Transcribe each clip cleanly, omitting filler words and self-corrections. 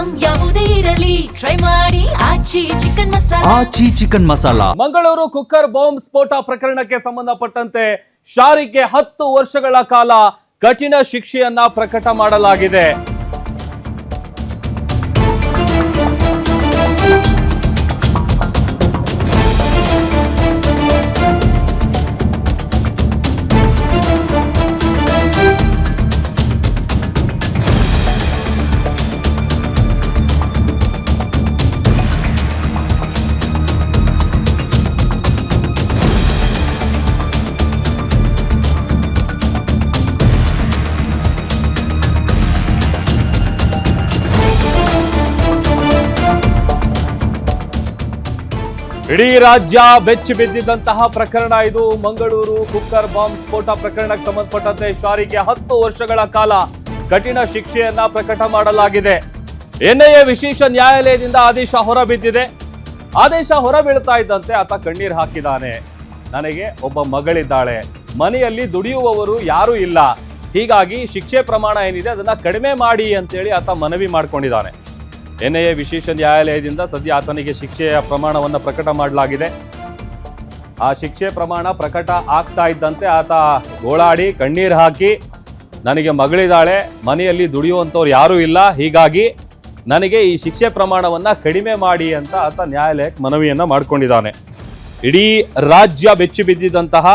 Item ಯಾವುದೇ ಇರಲಿ try ಮಾಡಿ Aachi chicken masala. Aachi chicken masala. Mangaluru cooker bomb ಸ್ಫೋಟ ಪ್ರಕರಣಕ್ಕೆ ಸಂಬಂಧಪಟ್ಟಂತೆ ಶಾರಿಗೆ 10 ವರ್ಷಗಳ ಕಾಲ ಕಠಿಣ ಶಿಕ್ಷೆಯನ್ನ ಪ್ರಕಟ ಮಾಡಲಾಗಿದೆ. ಇಡೀ ರಾಜ್ಯ ಬೆಚ್ಚಿ ಬಿದ್ದಿದ್ದಂತಹ ಪ್ರಕರಣ ಇದು. ಮಂಗಳೂರು ಕುಕ್ಕರ್ ಬಾಂಬ್ ಸ್ಫೋಟ ಪ್ರಕರಣಕ್ಕೆ ಸಂಬಂಧಪಟ್ಟಂತೆ ಶಾರಿಗೆ 10 ವರ್ಷಗಳ ಕಾಲ ಕಠಿಣ ಶಿಕ್ಷೆಯನ್ನ ಪ್ರಕಟ ಮಾಡಲಾಗಿದೆ. ಎನ್ಐಎ ವಿಶೇಷ ನ್ಯಾಯಾಲಯದಿಂದ ಆದೇಶ ಹೊರಬಿದ್ದಿದೆ. ಆದೇಶ ಹೊರಬೀಳ್ತಾ ಇದ್ದಂತೆ ಆತ ಕಣ್ಣೀರು ಹಾಕಿದ್ದಾನೆ. ನನಗೆ ಒಬ್ಬ ಮಗಳಿದ್ದಾಳೆ, ಮನೆಯಲ್ಲಿ ದುಡಿಯುವವರು ಯಾರೂ ಇಲ್ಲ, ಹೀಗಾಗಿ ಶಿಕ್ಷೆ ಪ್ರಮಾಣ ಏನಿದೆ ಅದನ್ನ ಕಡಿಮೆ ಮಾಡಿ ಅಂತೇಳಿ ಆತ ಮನವಿ ಮಾಡ್ಕೊಂಡಿದ್ದಾನೆ. ಎನ್ಐಎ ವಿಶೇಷ ನ್ಯಾಯಾಲಯದಿಂದ ಸದ್ಯ ಆತನಿಗೆ ಶಿಕ್ಷೆಯ ಪ್ರಮಾಣವನ್ನು ಪ್ರಕಟ ಮಾಡಲಾಗಿದೆ. ಆ ಶಿಕ್ಷೆ ಪ್ರಮಾಣ ಪ್ರಕಟ ಆಗ್ತಾ ಇದ್ದಂತೆ ಆತ ಗೋಳಾಡಿ ಕಣ್ಣೀರು ಹಾಕಿ, ನನಗೆ ಮಗಳಿದ್ದಾಳೆ, ಮನೆಯಲ್ಲಿ ದುಡಿಯುವಂಥವ್ರು ಯಾರೂ ಇಲ್ಲ, ಹೀಗಾಗಿ ನನಗೆ ಈ ಶಿಕ್ಷೆ ಪ್ರಮಾಣವನ್ನ ಕಡಿಮೆ ಮಾಡಿ ಅಂತ ಆತ ನ್ಯಾಯಾಲಯಕ್ಕೆ ಮನವಿಯನ್ನ ಮಾಡ್ಕೊಂಡಿದ್ದಾನೆ. ಇಡೀ ರಾಜ್ಯ ಬೆಚ್ಚಿ ಬಿದ್ದಿದ್ದಂತಹ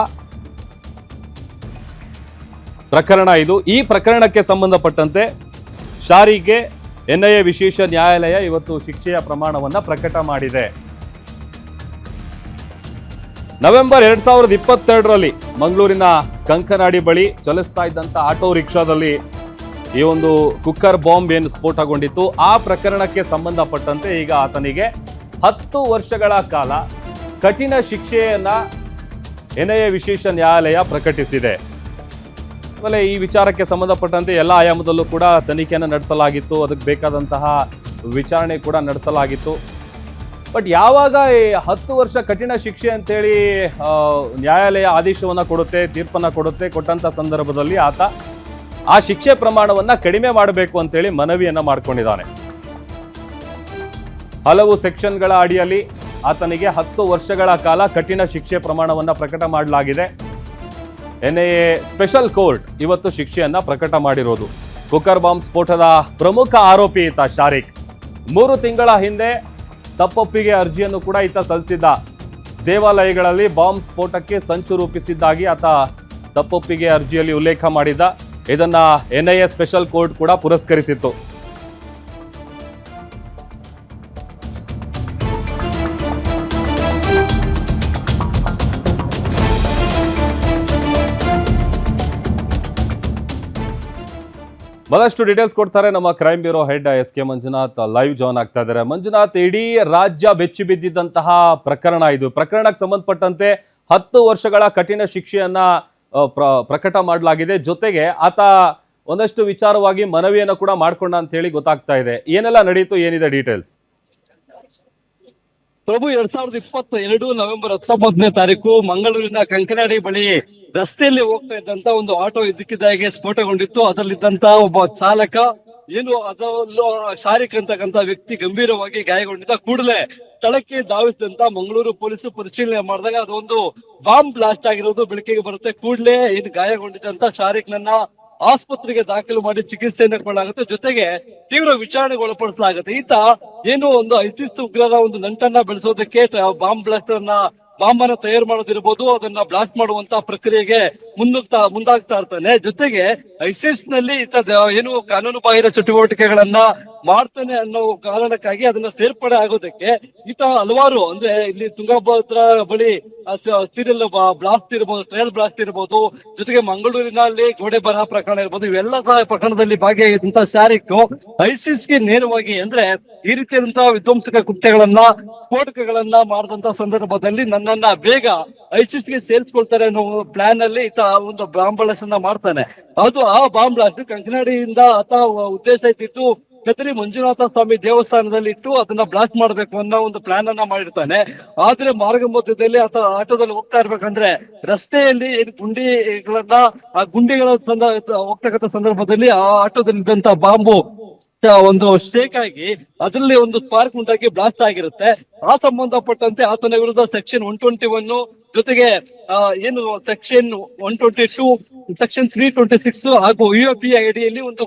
ಪ್ರಕರಣ ಇದು. ಈ ಪ್ರಕರಣಕ್ಕೆ ಸಂಬಂಧಪಟ್ಟಂತೆ ಶಾರಿಗೆ ಎನ್ಐಎ ವಿಶೇಷ ನ್ಯಾಯಾಲಯ ಇವತ್ತು ಶಿಕ್ಷೆಯ ಪ್ರಮಾಣವನ್ನ ಪ್ರಕಟ ಮಾಡಿದೆ. ನವೆಂಬರ್ 2022ರಲ್ಲಿ ಮಂಗಳೂರಿನ ಕಂಕನಾಡಿ ಬಳಿ ಚಲಿಸ್ತಾ ಇದ್ದಂತ ಆಟೋ ರಿಕ್ಷಾದಲ್ಲಿ ಈ ಒಂದು ಕುಕ್ಕರ್ ಬಾಂಬ್ ಏನು ಸ್ಫೋಟಗೊಂಡಿತ್ತು, ಆ ಪ್ರಕರಣಕ್ಕೆ ಸಂಬಂಧಪಟ್ಟಂತೆ ಈಗ ಆತನಿಗೆ 10 ವರ್ಷಗಳ ಕಾಲ ಕಠಿಣ ಶಿಕ್ಷೆಯನ್ನ ಎನ್ಐಎ ವಿಶೇಷ ನ್ಯಾಯಾಲಯ ಪ್ರಕಟಿಸಿದೆ. ಆಮೇಲೆ ಈ ವಿಚಾರಕ್ಕೆ ಸಂಬಂಧಪಟ್ಟಂತೆ ಎಲ್ಲ ಆಯಾಮದಲ್ಲೂ ಕೂಡ ತನಿಖೆಯನ್ನು ನಡೆಸಲಾಗಿತ್ತು, ಅದಕ್ಕೆ ಬೇಕಾದಂತಹ ವಿಚಾರಣೆ ಕೂಡ ನಡೆಸಲಾಗಿತ್ತು. ಬಟ್ ಯಾವಾಗ ಈ 10 ವರ್ಷ ಕಠಿಣ ಶಿಕ್ಷೆ ಅಂತೇಳಿ ನ್ಯಾಯಾಲಯ ಆದೇಶವನ್ನ ಕೊಡುತ್ತೆ, ತೀರ್ಪನ್ನ ಕೊಡುತ್ತೆ, ಕೊಟ್ಟಂತ ಸಂದರ್ಭದಲ್ಲಿ ಆತ ಆ ಶಿಕ್ಷೆ ಪ್ರಮಾಣವನ್ನ ಕಡಿಮೆ ಮಾಡಬೇಕು ಅಂತೇಳಿ ಮನವಿಯನ್ನ ಮಾಡ್ಕೊಂಡಿದ್ದಾನೆ. ಹಲವು ಸೆಕ್ಷನ್ಗಳ ಅಡಿಯಲ್ಲಿ ಆತನಿಗೆ 10 ವರ್ಷಗಳ ಕಾಲ ಕಠಿಣ ಶಿಕ್ಷೆ ಪ್ರಮಾಣವನ್ನ ಪ್ರಕಟ ಮಾಡಲಾಗಿದೆ. ಎನ್ಐಎ ಸ್ಪೆಷಲ್ ಕೋರ್ಟ್ ಇವತ್ತು ಶಿಕ್ಷೆಯನ್ನ ಪ್ರಕಟ ಮಾಡಿರೋದು. ಕುಕ್ಕರ್ ಬಾಂಬ್ ಸ್ಫೋಟದ ಪ್ರಮುಖ ಆರೋಪಿ ಈತ ಶಾರಿಕ್. 3 ತಿಂಗಳ ಹಿಂದೆ ತಪ್ಪೊಪ್ಪಿಗೆ ಅರ್ಜಿಯನ್ನು ಕೂಡ ಈತ ಸಲ್ಲಿಸಿದ್ದ. ದೇವಾಲಯಗಳಲ್ಲಿ ಬಾಂಬ್ ಸ್ಫೋಟಕ್ಕೆ ಸಂಚು ರೂಪಿಸಿದ್ದಾಗಿ ಆತ ತಪ್ಪೊಪ್ಪಿಗೆ ಅರ್ಜಿಯಲ್ಲಿ ಉಲ್ಲೇಖ ಮಾಡಿದ್ದ. ಇದನ್ನ ಎನ್ಐಎ ಸ್ಪೆಷಲ್ ಕೋರ್ಟ್ ಕೂಡ ಪುರಸ್ಕರಿಸಿತ್ತು. ಮತ್ತಷ್ಟು ಡೀಟೇಲ್ಸ್ ಕೊಡ್ತಾರೆ ನಮ್ಮ crime bureau head SK Manjunath live join ಆಗ್ತಾ ಇದ್ದಾರೆ. ಮಂಜುನಾಥ್, ಇಡೀ ರಾಜ್ಯ ಬೆಚ್ಚಿ ಬಿದ್ದಿದ್ದಂತಹ ಪ್ರಕರಣ ಇದು. ಪ್ರಕರಣಕ್ಕೆ ಸಂಬಂಧಪಟ್ಟಂತೆ 10 ವರ್ಷಗಳ ಕಠಿಣ ಶಿಕ್ಷೆಯನ್ನ ಪ್ರಕಟ ಮಾಡಲಾಗಿದೆ. ಜೊತೆಗೆ ಆತ ಒಂದಷ್ಟು ವಿಚಾರವಾಗಿ ಮನವಿಯನ್ನು ಕೂಡ ಮಾಡ್ಕೊಂಡ ಅಂತ ಹೇಳಿ ಗೊತ್ತಾಗ್ತಾ ಇದೆ. ಏನೆಲ್ಲ ನಡೀತು, ಏನಿದೆ ಡೀಟೇಲ್ಸ್? ಪ್ರಭು, 2022 ನವೆಂಬರ್ 19ನೇ ತಾರೀಕು ಮಂಗಳೂರಿನ ಕಂಕನಾಡಿ ಬಳಿ ರಸ್ತೆಯಲ್ಲಿ ಹೋಗ್ತಾ ಇದ್ದಂತ ಒಂದು ಆಟೋ ಇದ್ದಕ್ಕಿದ್ದಾಗೆ ಸ್ಫೋಟಗೊಂಡಿತ್ತು. ಅದರಲ್ಲಿದ್ದಂತ ಒಬ್ಬ ಚಾಲಕ ಏನು ಅದರಲ್ಲೂ ಶಾರಿಕ್ ಅಂತಕ್ಕಂತ ವ್ಯಕ್ತಿ ಗಂಭೀರವಾಗಿ ಗಾಯಗೊಂಡಿದ್ದ. ಕೂಡಲೇ ಸ್ಥಳಕ್ಕೆ ಧಾವಿಸಿದಂತ ಮಂಗಳೂರು ಪೊಲೀಸರು ಪರಿಶೀಲನೆ ಮಾಡಿದಾಗ ಅದೊಂದು ಬಾಂಬ್ ಬ್ಲಾಸ್ಟ್ ಆಗಿರೋದು ಬೆಳಕಿಗೆ ಬರುತ್ತೆ. ಕೂಡಲೇ ಏನು ಗಾಯಗೊಂಡಿದ್ದಂತ ಶಾರಿಕ್ ನನ್ನ ಆಸ್ಪತ್ರೆಗೆ ದಾಖಲು ಮಾಡಿ ಚಿಕಿತ್ಸೆಯನ್ನು ಕೊಡಲಾಗುತ್ತೆ. ಜೊತೆಗೆ ತೀವ್ರ ವಿಚಾರಣೆಗೆ ಒಳಪಡಿಸಲಾಗುತ್ತೆ. ಈತ ಏನು ಒಂದು ಐಸಿಸ್ ಉಗ್ರರ ಒಂದು ನಂಟನ್ನ ಬೆಳೆಸೋದಕ್ಕೆ ಬಾಂಬ್ ಬ್ಲಾಸ್ಟ್ ಬಾಂಬ್ ಅನ್ನ ತಯಾರು ಮಾಡೋದಿರ್ಬೋದು, ಅದನ್ನ ಬ್ಲಾಸ್ಟ್ ಮಾಡುವಂತ ಪ್ರಕ್ರಿಯೆಗೆ ಮುಂದಾಗ್ತಾ ಇರ್ತಾನೆ. ಜೊತೆಗೆ ಐಸಿಸ್ ನಲ್ಲಿ ಈತ ಏನು ಕಾನೂನು ಬಾಹಿರ ಚಟುವಟಿಕೆಗಳನ್ನ ಮಾಡ್ತಾನೆ ಅನ್ನೋ ಕಾರಣಕ್ಕಾಗಿ ಅದನ್ನ ಸೇರ್ಪಡೆ ಆಗೋದಕ್ಕೆ ಈತ ಹಲವಾರು, ಅಂದ್ರೆ ಇಲ್ಲಿ ತುಂಗಭದ್ರಾ ಬಳಿ ಸೀರಿಯಲ್ ಬ್ಲಾಸ್ಟ್ ಇರ್ಬೋದು, ಟ್ರಯಲ್ ಬ್ಲಾಸ್ಟ್ ಇರ್ಬೋದು, ಜೊತೆಗೆ ಮಂಗಳೂರಿನಲ್ಲಿ ಗೋಡೆ ಬರಹ ಪ್ರಕರಣ ಇರ್ಬೋದು, ಇವೆಲ್ಲ ಸಹ ಪ್ರಕರಣದಲ್ಲಿ ಭಾಗಿಯಾಗಿದ್ದಂತ ಶಾರಿಕ್ ಐಸಿಸ್ಗೆ ನೇರವಾಗಿ, ಅಂದ್ರೆ ಈ ರೀತಿಯಾದಂತಹ ವಿಧ್ವಂಸಕ ಕೃತ್ಯಗಳನ್ನ, ಸ್ಫೋಟಕಗಳನ್ನ ಮಾಡಿದಂತ ಸಂದರ್ಭದಲ್ಲಿ ನನ್ನನ್ನ ಬೇಗ ಐಸಿಸ್ಗೆ ಸೇರಿಸ್ಕೊಳ್ತಾರೆ ಅನ್ನೋ ಪ್ಲಾನ್ ಅಲ್ಲಿ ಈತ ಒಂದು ಬಾಂಬ್ ಬ್ಲಾಸ್ಟ್ ಅನ್ನ ಮಾಡ್ತಾನೆ. ಅದು ಆ ಬಾಂಬ್ ಬ್ಲಾಸ್ಟ್ ಕಂಕನಾಡಿಯಿಂದ ಆತ ಉದ್ದೇಶ ಇದ್ದಿತ್ತು ಕದ್ರಿ ಮಂಜುನಾಥ ಸ್ವಾಮಿ ದೇವಸ್ಥಾನದಲ್ಲಿ ಇಟ್ಟು ಅದನ್ನ ಬ್ಲಾಸ್ಟ್ ಮಾಡ್ಬೇಕು ಅನ್ನೋ ಒಂದು ಪ್ಲಾನ್ ಅನ್ನ ಮಾಡಿರ್ತಾನೆ. ಆದ್ರೆ ಮಾರ್ಗ ಮಧ್ಯದಲ್ಲಿ ಆತ ಆಟೋದಲ್ಲಿ ಹೋಗ್ತಾ ಇರ್ಬೇಕಂದ್ರೆ ರಸ್ತೆಯಲ್ಲಿ ಗುಂಡಿಗಳನ್ನ, ಆ ಗುಂಡಿಗಳ ಹೋಗ್ತಕ್ಕಂಥ ಸಂದರ್ಭದಲ್ಲಿ ಆ ಆಟೋದಲ್ಲಿ ಇದ್ದಂತ ಬಾಂಬು ಒಂದು ಸ್ಟೇಕ್ ಆಗಿ ಅದರಲ್ಲಿ ಒಂದು ಸ್ಪಾರ್ಕ್ ಉಂಟಾಗಿ ಬ್ಲಾಸ್ಟ್ ಆಗಿರುತ್ತೆ. ಆ ಸಂಬಂಧಪಟ್ಟಂತೆ ಆತನ ವಿರುದ್ಧ ಸೆಕ್ಷನ್ 121 ಜೊತೆಗೆ ಏನು ಸೆಕ್ಷನ್ 122, ಸೆಕ್ಷನ್ 326 ಹಾಗೂ UAP ಅಡಿಯಲ್ಲಿ ಒಂದು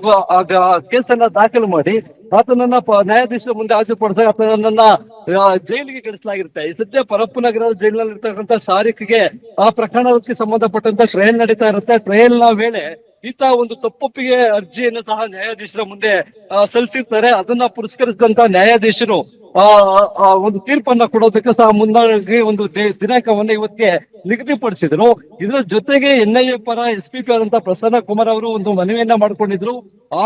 ಕೇಸನ್ನ ದಾಖಲು ಮಾಡಿ ಆತನನ್ನ ನ್ಯಾಯಾಧೀಶರ ಮುಂದೆ ಹಾಜರುಪಡಿಸಿ ಆತನನ್ನ ಜೈಲಿಗೆ ಕಳಿಸಲಾಗಿರುತ್ತೆ. ಈ ಸದ್ಯ ಪರಪ್ಪನಗರದ ಜೈಲಿನಲ್ಲಿ ಇರ್ತಕ್ಕಂಥ ಶಾರಿಕ್ಗೆ ಆ ಪ್ರಕರಣಕ್ಕೆ ಸಂಬಂಧಪಟ್ಟಂತ ಟ್ರಯಲ್ ನಡೀತಾ ಇರುತ್ತೆ. ಟ್ರಯಲ್ ನ ವೇಳೆ ಈತ ಒಂದು ತಪ್ಪೊಪ್ಪಿಗೆ ಅರ್ಜಿಯನ್ನು ಸಹ ನ್ಯಾಯಾಧೀಶರ ಮುಂದೆ ಸಲ್ಲಿಸಿರ್ತಾರೆ. ಅದನ್ನ ಪುರಸ್ಕರಿಸಿದಂತ ನ್ಯಾಯಾಧೀಶರು ಒಂದು ತೀರ್ಪನ್ನ ಕೊಡೋದಕ್ಕೆ ಸಹ ಮುಂದಾಗಿ ಒಂದು ದಿನಾಂಕವನ್ನು ಇವತ್ತಿಗೆ ನಿಗದಿಪಡಿಸಿದ್ರು. ಇದರ ಜೊತೆಗೆ NIA ಪರ SPP ಆದಂತ ಪ್ರಸನ್ನ ಕುಮಾರ್ ಅವರು ಒಂದು ಮನವಿಯನ್ನ ಮಾಡ್ಕೊಂಡಿದ್ರು.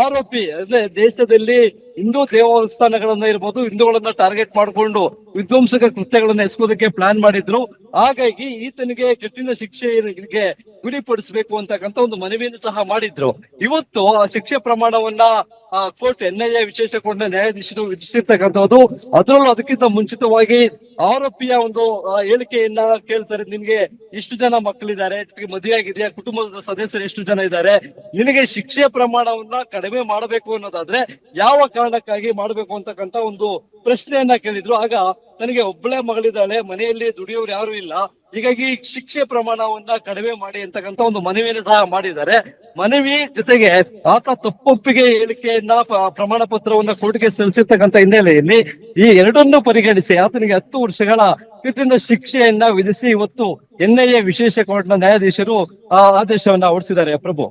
ಆರೋಪಿ ಅಂದ್ರೆ ದೇಶದಲ್ಲಿ ಹಿಂದೂ ದೇವಸ್ಥಾನಗಳನ್ನ ಇರ್ಬೋದು, ಹಿಂದೂಗಳನ್ನ ಟಾರ್ಗೆಟ್ ಮಾಡಿಕೊಂಡು ವಿಧ್ವಂಸಕ ಕೃತ್ಯಗಳನ್ನ ಎಸಗೋದಕ್ಕೆ ಪ್ಲಾನ್ ಮಾಡಿದ್ರು. ಹಾಗಾಗಿ ಈತನಿಗೆ ಕಠಿಣ ಶಿಕ್ಷೆಗೆ ಗುರಿಪಡಿಸಬೇಕು ಅಂತಕ್ಕಂಥ ಒಂದು ಮನವಿಯನ್ನು ಸಹ ಮಾಡಿದ್ರು. ಇವತ್ತು ಆ ಶಿಕ್ಷೆ ಪ್ರಮಾಣವನ್ನ ಕೋರ್ಟ್ NIA ವಿಶೇಷ ಕೋರ್ಟ್ನ ನ್ಯಾಯಾಧೀಶರು ವಿಧಿಸಿರ್ತಕ್ಕಂಥದ್ದು. ಅದರಲ್ಲೂ ಅದಕ್ಕಿಂತ ಮುಂಚಿತವಾಗಿ ಆರೋಪಿಯ ಒಂದು ಹೇಳಿಕೆಯನ್ನ ಕೇಳ್ತಾರೆ. ನಿನ್ಗೆ ಎಷ್ಟು ಜನ ಮಕ್ಕಳಿದ್ದಾರೆ, ಮದುವೆ ಆಗಿದೆಯಾ, ಕುಟುಂಬದ ಸದಸ್ಯರು ಎಷ್ಟು ಜನ ಇದ್ದಾರೆ, ನಿನಗೆ ಶಿಕ್ಷೆ ಪ್ರಮಾಣವನ್ನ ಕಡಿಮೆ ಮಾಡಬೇಕು ಅನ್ನೋದಾದ್ರೆ ಯಾವ ಕಾರಣಕ್ಕಾಗಿ ಮಾಡಬೇಕು ಅಂತಕ್ಕಂಥ ಒಂದು ಪ್ರಶ್ನೆಯನ್ನ ಕೇಳಿದ್ರು. ಆಗ ನನಗೆ ಒಬ್ಬಳೇ ಮಗಳಿದ್ದಾಳೆ, ಮನೆಯಲ್ಲಿ ದುಡಿಯೋರು ಯಾರು ಇಲ್ಲ, ಹೀಗಾಗಿ ಶಿಕ್ಷೆ ಪ್ರಮಾಣವನ್ನ ಕಡಿಮೆ ಮಾಡಿ ಅಂತಕ್ಕಂಥ ಒಂದು ಮನವಿಯನ್ನು ಸಹ ಮಾಡಿದ್ದಾರೆ. ಮನವಿ ಜೊತೆಗೆ ಆತ ತಪ್ಪೊಪ್ಪಿಗೆ ಹೇಳಿಕೆಯನ್ನ ಪ್ರಮಾಣ ಪತ್ರವನ್ನ ಕೋರ್ಟ್ಗೆ ಸಲ್ಲಿಸಿರ್ತಕ್ಕಂಥ ಹಿನ್ನೆಲೆಯಲ್ಲಿ ಈ ಎರಡನ್ನೂ ಪರಿಗಣಿಸಿ ಆತನಿಗೆ 10 ವರ್ಷಗಳ ಕಠಿಣ ಶಿಕ್ಷೆಯನ್ನ ವಿಧಿಸಿ ಇವತ್ತು NIA ವಿಶೇಷ ಕೋರ್ಟ್ನ ನ್ಯಾಯಾಧೀಶರು ಆದೇಶವನ್ನ ಹೊರಡಿಸಿದ್ದಾರೆ. ಪ್ರಭು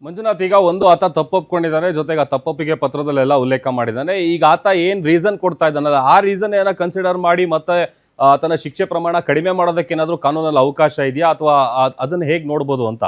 ಮಂಜುನಾಥ್, ಈಗ ಒಂದು ಆತ ತಪ್ಪೊಪ್ಕೊಂಡಿದ್ದಾನೆ, ಜೊತೆಗೆ ಆ ತಪ್ಪೊಪ್ಪಿಗೆ ಪತ್ರದಲ್ಲೆಲ್ಲ ಉಲ್ಲೇಖ ಮಾಡಿದ್ದಾನೆ. ಈಗ ಆತ ಏನ್ ರೀಸನ್ ಕೊಡ್ತಾ ಇದ್ದಾನಲ್ಲ, ಆ ರೀಸನ್ ಏನಾರ ಕನ್ಸಿಡರ್ ಮಾಡಿ ಮತ್ತೆ ಆತನ ಶಿಕ್ಷೆ ಪ್ರಮಾಣ ಕಡಿಮೆ ಮಾಡೋದಕ್ಕೆ ಏನಾದ್ರೂ ಕಾನೂನಲ್ಲಿ ಅವಕಾಶ ಇದೆಯಾ, ಅಥವಾ ಅದನ್ನ ಹೇಗ್ ನೋಡ್ಬೋದು ಅಂತ?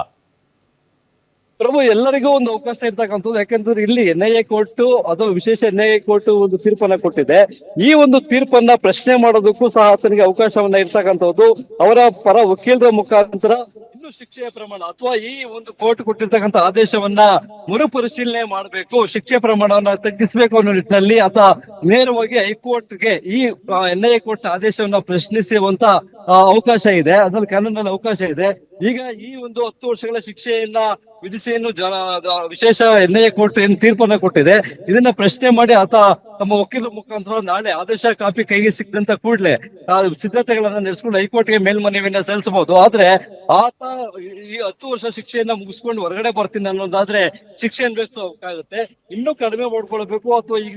ಪ್ರಭು, ಎಲ್ಲರಿಗೂ ಒಂದು ಅವಕಾಶ ಇರ್ತಕ್ಕಂಥದ್ದು. ಯಾಕಂದ್ರೆ ಇಲ್ಲಿ NIA ಕೋರ್ಟ್, ಅದು ವಿಶೇಷ NIA ಕೋರ್ಟ್ ಒಂದು ತೀರ್ಪನ್ನ ಕೊಟ್ಟಿದೆ. ಈ ಒಂದು ತೀರ್ಪನ್ನ ಪ್ರಶ್ನೆ ಮಾಡೋದಕ್ಕೂ ಸಹ ಆತನಿಗೆ ಅವಕಾಶವನ್ನ ಇರ್ತಕ್ಕಂಥದ್ದು. ಅವರ ಪರ ವಕೀಲರ ಮುಖಾಂತರ ಇನ್ನು ಶಿಕ್ಷೆಯ ಪ್ರಮಾಣ ಅಥವಾ ಈ ಒಂದು ಕೋರ್ಟ್ ಕೊಟ್ಟಿರ್ತಕ್ಕಂಥ ಆದೇಶವನ್ನ ಮರುಪರಿಶೀಲನೆ ಮಾಡಬೇಕು, ಶಿಕ್ಷೆ ಪ್ರಮಾಣವನ್ನ ತಗ್ಗಿಸಬೇಕು ಅನ್ನೋ ನಿಟ್ಟಿನಲ್ಲಿ ಆತ ನೇರವಾಗಿ ಹೈಕೋರ್ಟ್ಗೆ ಈ NIA ಕೋರ್ಟ್ ಆದೇಶವನ್ನ ಪ್ರಶ್ನಿಸುವಂತ ಅವಕಾಶ ಇದೆ. ಅದ್ರಲ್ಲಿ ಕಾನೂನಲ್ಲಿ ಅವಕಾಶ ಇದೆ. ಈಗ ಈ ಒಂದು 10 ವರ್ಷಗಳ ಶಿಕ್ಷೆಯನ್ನ ವಿಧಿಸಿ ವಿಶೇಷ NIA ಕೋರ್ಟ್ ಏನ್ ತೀರ್ಪನ್ನ ಕೊಟ್ಟಿದೆ, ಇದನ್ನ ಪ್ರಶ್ನೆ ಮಾಡಿ ಆತ ತಮ್ಮ ವಕೀಲರ ಮುಖಾಂತರ ನಾಳೆ ಆದೇಶ ಕಾಪಿ ಕೈಗೆ ಸಿಕ್ಕಂತ ಕೂಡಲೇ ಸಿದ್ಧತೆಗಳನ್ನ ನಡೆಸ್ಕೊಂಡು ಹೈಕೋರ್ಟ್ಗೆ ಮೇಲ್ಮನವಿಯನ್ನ ಸಲ್ಲಿಸಬಹುದು. ಆದ್ರೆ ಆತ ಈ 10 ವರ್ಷ ಶಿಕ್ಷೆಯನ್ನ ಮುಗಿಸ್ಕೊಂಡು ಹೊರಗಡೆ ಬರ್ತೀನಿ ಅನ್ನೋದಾದ್ರೆ ಶಿಕ್ಷೆ ಅನ್ಭವಿಸಬೇಕಾಗುತ್ತೆ. ಇನ್ನೂ ಕಡಿಮೆ ಮಾಡ್ಕೊಳ್ಬೇಕು, ಅಥವಾ ಈಗ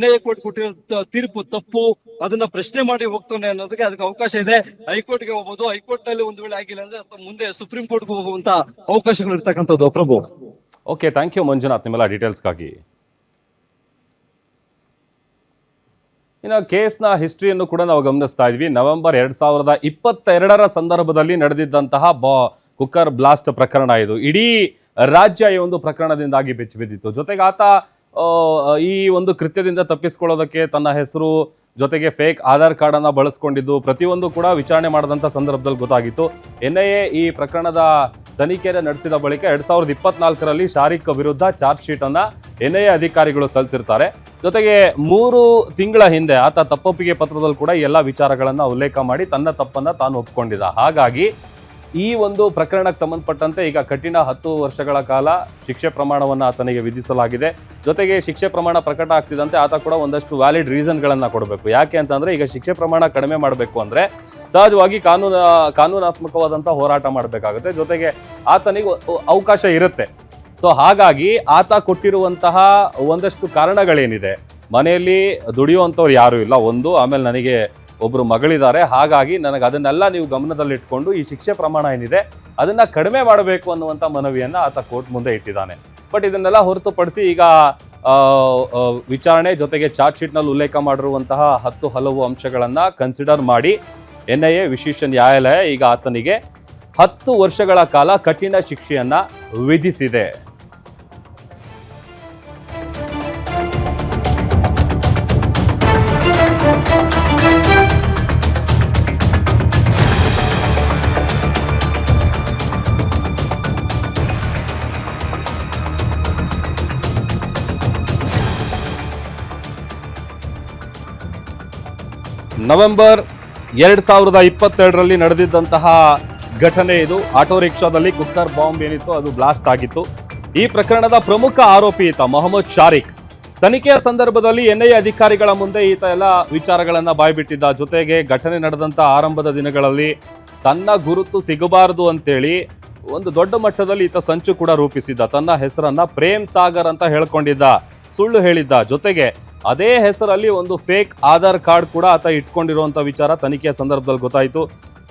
NIA ಕೋರ್ಟ್ ಕೊಟ್ಟಿರೋ ತೀರ್ಪು ತಪ್ಪು, ಅದನ್ನ ಪ್ರಶ್ನೆ ಮಾಡಿ ಹೋಗ್ತಾನೆ ಅನ್ನೋದಕ್ಕೆ ಅದಕ್ಕೆ ಅವಕಾಶ ಇದೆ. ಹೈಕೋರ್ಟ್ಗೆ ಹೋಗ್ಬೋದು. ಹೈಕೋರ್ಟ್ ನಲ್ಲಿ ಒಂದು ವೇಳೆ ಆಗಿಲ್ಲ ಅಂದ್ರೆ ಮುಂದೆ ಸುಪ್ರೀಂ ಕೋರ್ಟ್ಗೆ ಹೋಗುವಂತ ಅವಕಾಶಗಳು ಇರ್ತಕ್ಕಂಥದ್ದು. ಪ್ರಭು, ಓಕೆ, ಥ್ಯಾಂಕ್ ಯು ಮಂಜುನಾಥ್ ನಿಮ್ಮೆಲ್ಲ ಡೀಟೇಲ್ಸ್ಗಾಗಿ. ಇನ್ನು ಕೇಸ್ನ ಹಿಸ್ಟ್ರಿಯನ್ನು ಕೂಡ ನಾವು ಗಮನಿಸ್ತಾ ಇದ್ವಿ. ನವೆಂಬರ್ 2022 ಸಂದರ್ಭದಲ್ಲಿ ನಡೆದಿದ್ದಂತಹ ಕುಕ್ಕರ್ ಬ್ಲಾಸ್ಟ್ ಪ್ರಕರಣ ಇದು. ಇಡೀ ರಾಜ್ಯ ಈ ಒಂದು ಪ್ರಕರಣದಿಂದಾಗಿ ಬೆಚ್ಚಿ ಬಿದ್ದಿತ್ತು. ಜೊತೆಗೆ ಆತ ಈ ಒಂದು ಕೃತ್ಯದಿಂದ ತಪ್ಪಿಸ್ಕೊಳ್ಳೋದಕ್ಕೆ ತನ್ನ ಹೆಸರು ಜೊತೆಗೆ ಫೇಕ್ ಆಧಾರ್ ಕಾರ್ಡ್ ಅನ್ನ ಬಳಸ್ಕೊಂಡಿದ್ದು ಪ್ರತಿಯೊಂದು ಕೂಡ ವಿಚಾರಣೆ ಮಾಡಿದಂಥ ಸಂದರ್ಭದಲ್ಲಿ ಗೊತ್ತಾಗಿತ್ತು. NIA ಈ ಪ್ರಕರಣದ ತನಿಖೆಯನ್ನು ನಡೆಸಿದ ಬಳಿಕ 2024ರಲ್ಲಿ ಶಾರಿಕ್ ವಿರುದ್ಧ ಚಾರ್ಜ್ ಶೀಟ್ ಅನ್ನ NIA ಅಧಿಕಾರಿಗಳು ಸಲ್ಲಿಸಿರ್ತಾರೆ. ಜೊತೆಗೆ 3 ತಿಂಗಳ ಹಿಂದೆ ಆತ ತಪ್ಪೊಪ್ಪಿಗೆ ಪತ್ರದಲ್ಲಿ ಕೂಡ ಎಲ್ಲ ವಿಚಾರಗಳನ್ನ ಉಲ್ಲೇಖ ಮಾಡಿ ತನ್ನ ತಪ್ಪನ್ನ ತಾನು ಒಪ್ಕೊಂಡಿದ್ದ. ಹಾಗಾಗಿ ಈ ಒಂದು ಪ್ರಕರಣಕ್ಕೆ ಸಂಬಂಧಪಟ್ಟಂತೆ ಈಗ ಕಠಿಣ 10 ವರ್ಷಗಳ ಕಾಲ ಶಿಕ್ಷೆ ಪ್ರಮಾಣವನ್ನು ಆತನಿಗೆ ವಿಧಿಸಲಾಗಿದೆ. ಜೊತೆಗೆ ಶಿಕ್ಷೆ ಪ್ರಮಾಣ ಪ್ರಕಟ ಆಗ್ತಿದ್ದಂತೆ ಆತ ಕೂಡ ಒಂದಷ್ಟು ವ್ಯಾಲಿಡ್ ರೀಸನ್ಗಳನ್ನ ಕೊಡಬೇಕು. ಯಾಕೆ ಅಂತಂದ್ರೆ ಈಗ ಶಿಕ್ಷೆ ಪ್ರಮಾಣ ಕಡಿಮೆ ಮಾಡಬೇಕು ಅಂದ್ರೆ ಸಹಜವಾಗಿ ಕಾನೂನಾತ್ಮಕವಾದಂತಹ ಹೋರಾಟ ಮಾಡಬೇಕಾಗುತ್ತೆ. ಜೊತೆಗೆ ಆತನಿಗೆ ಅವಕಾಶ ಇರುತ್ತೆ. ಸೊ ಹಾಗಾಗಿ ಆತ ಕೊಟ್ಟಿರುವಂತಹ ಒಂದಷ್ಟು ಕಾರಣಗಳೇನಿದೆ, ಮನೆಯಲ್ಲಿ ದುಡಿಯುವಂಥವ್ರು ಯಾರು ಇಲ್ಲ ಒಂದು, ಆಮೇಲೆ ನನಗೆ ಒಬ್ರು ಮಗಳಿದ್ದಾರೆ, ಹಾಗಾಗಿ ನನಗೆ ಅದನ್ನೆಲ್ಲ ನೀವು ಗಮನದಲ್ಲಿಟ್ಕೊಂಡು ಈ ಶಿಕ್ಷೆ ಪ್ರಮಾಣ ಏನಿದೆ ಅದನ್ನ ಕಡಿಮೆ ಮಾಡಬೇಕು ಅನ್ನುವಂಥ ಮನವಿಯನ್ನ ಆತ ಕೋರ್ಟ್ ಮುಂದೆ ಇಟ್ಟಿದ್ದಾನೆ. ಬಟ್ ಇದನ್ನೆಲ್ಲ ಹೊರತುಪಡಿಸಿ ಈಗ ವಿಚಾರಣೆ ಜೊತೆಗೆ ಚಾರ್ಜ್ ಶೀಟ್ನಲ್ಲಿ ಉಲ್ಲೇಖ ಮಾಡಿರುವಂತಹ 10 ಹಲವು ಅಂಶಗಳನ್ನ ಕನ್ಸಿಡರ್ ಮಾಡಿ NIA ವಿಶೇಷ ನ್ಯಾಯಾಲಯ ಈಗ ಆತನಿಗೆ 10 ವರ್ಷಗಳ ಕಾಲ ಕಠಿಣ ಶಿಕ್ಷೆಯನ್ನ ವಿಧಿಸಿದೆ. ನವೆಂಬರ್ 2022ರಲ್ಲಿ ನಡೆದಿದ್ದಂತಹ ಘಟನೆ ಇದು. ಆಟೋ ರಿಕ್ಷಾದಲ್ಲಿ ಕುಕ್ಕರ್ ಬಾಂಬ್ ಏನಿತ್ತು ಅದು ಬ್ಲಾಸ್ಟ್ ಆಗಿತ್ತು. ಈ ಪ್ರಕರಣದ ಪ್ರಮುಖ ಆರೋಪಿ ಈತ ಮೊಹಮ್ಮದ್ ಶಾರಿಕ್. ತನಿಖೆಯ ಸಂದರ್ಭದಲ್ಲಿ ಎನ್ಐಎ ಅಧಿಕಾರಿಗಳ ಮುಂದೆ ಈತ ಎಲ್ಲ ವಿಚಾರಗಳನ್ನ ಬಾಯ್ಬಿಟ್ಟಿದ್ದ. ಜೊತೆಗೆ ಘಟನೆ ನಡೆದಂತ ಆರಂಭದ ದಿನಗಳಲ್ಲಿ ತನ್ನ ಗುರುತು ಸಿಗಬಾರದು ಅಂತೇಳಿ ಒಂದು ದೊಡ್ಡ ಮಟ್ಟದಲ್ಲಿ ಈತ ಸಂಚು ಕೂಡ ರೂಪಿಸಿದ್ದ. ತನ್ನ ಹೆಸರನ್ನ ಪ್ರೇಮ್ ಸಾಗರ್ ಅಂತ ಹೇಳ್ಕೊಂಡಿದ್ದ, ಸುಳ್ಳು ಹೇಳಿದ್ದ. ಜೊತೆಗೆ ಅದೇ ಹೆಸರಲ್ಲಿ ಒಂದು ಫೇಕ್ ಆಧಾರ್ ಕಾರ್ಡ್ ಕೂಡ ಆತ ಇಟ್ಕೊಂಡಿರುವಂತ ವಿಚಾರ ತನಿಖೆಯ ಸಂದರ್ಭದಲ್ಲಿ ಗೊತ್ತಾಯಿತು.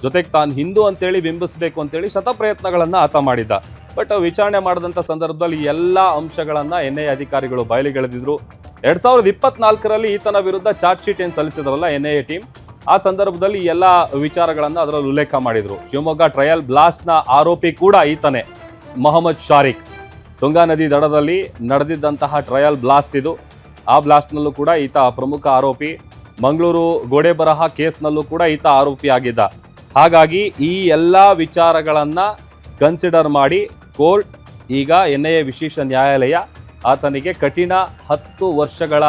ಜೊತೆಗೆ ತಾನು ಹಿಂದೂ ಅಂತೇಳಿ ಬಿಂಬಿಸಬೇಕು ಅಂತೇಳಿ ಶತಪ್ರಯತ್ನಗಳನ್ನ ಆತ ಮಾಡಿದ್ದ. ಬಟ್ ವಿಚಾರಣೆ ಮಾಡಿದಂಥ ಸಂದರ್ಭದಲ್ಲಿ ಎಲ್ಲ ಅಂಶಗಳನ್ನ ಎನ್ಐಎ ಅಧಿಕಾರಿಗಳು ಬಯಲಿಗೆಳೆದಿದ್ರು. 2024ರಲ್ಲಿ ಈತನ ವಿರುದ್ಧ ಚಾರ್ಜ್ ಶೀಟ್ ಏನು ಸಲ್ಲಿಸಿದ್ರಲ್ಲ ಎನ್ಐಎ ಟೀಮ್, ಆ ಸಂದರ್ಭದಲ್ಲಿ ಎಲ್ಲ ವಿಚಾರಗಳನ್ನ ಅದರಲ್ಲಿ ಉಲ್ಲೇಖ ಮಾಡಿದ್ರು. ಶಿವಮೊಗ್ಗ ಟ್ರಯಲ್ ಬ್ಲಾಸ್ಟ್ನ ಆರೋಪಿ ಕೂಡ ಈತನೇ, ಮೊಹಮ್ಮದ್ ಶಾರಿಕ್. ತುಂಗಾ ನದಿ ದಡದಲ್ಲಿ ನಡೆದಿದ್ದಂತಹ ಟ್ರಯಲ್ ಬ್ಲಾಸ್ಟ್ ಇದು. ಆ ಬ್ಲಾಸ್ಟ್ನಲ್ಲೂ ಕೂಡ ಈತ ಪ್ರಮುಖ ಆರೋಪಿ. ಮಂಗಳೂರು ಗೋಡೆ ಬರಹ ಕೇಸ್ನಲ್ಲೂ ಕೂಡ ಈತ ಆರೋಪಿ ಆಗಿದ್ದ. ಹಾಗಾಗಿ ಈ ಎಲ್ಲ ವಿಚಾರಗಳನ್ನ ಕನ್ಸಿಡರ್ ಮಾಡಿ ಕೋರ್ಟ್ ಈಗ ಎನ್ಐಎ ವಿಶೇಷ ನ್ಯಾಯಾಲಯ ಆತನಿಗೆ ಕಠಿಣ 10 ವರ್ಷಗಳ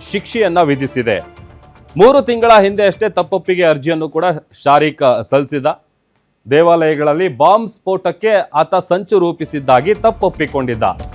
ಶಿಕ್ಷೆಯನ್ನ ವಿಧಿಸಿದೆ. 3 ತಿಂಗಳ ಹಿಂದೆ ಅಷ್ಟೇ ತಪ್ಪೊಪ್ಪಿಗೆ ಅರ್ಜಿಯನ್ನು ಕೂಡ ಶಾರಿಕ್ ಸಲ್ಲಿಸಿದ. ದೇವಾಲಯಗಳಲ್ಲಿ ಬಾಂಬ್ ಸ್ಫೋಟಕ್ಕೆ ಆತ ಸಂಚು ರೂಪಿಸಿದ್ದಾಗಿ ತಪ್ಪೊಪ್ಪಿಕೊಂಡಿದ್ದ.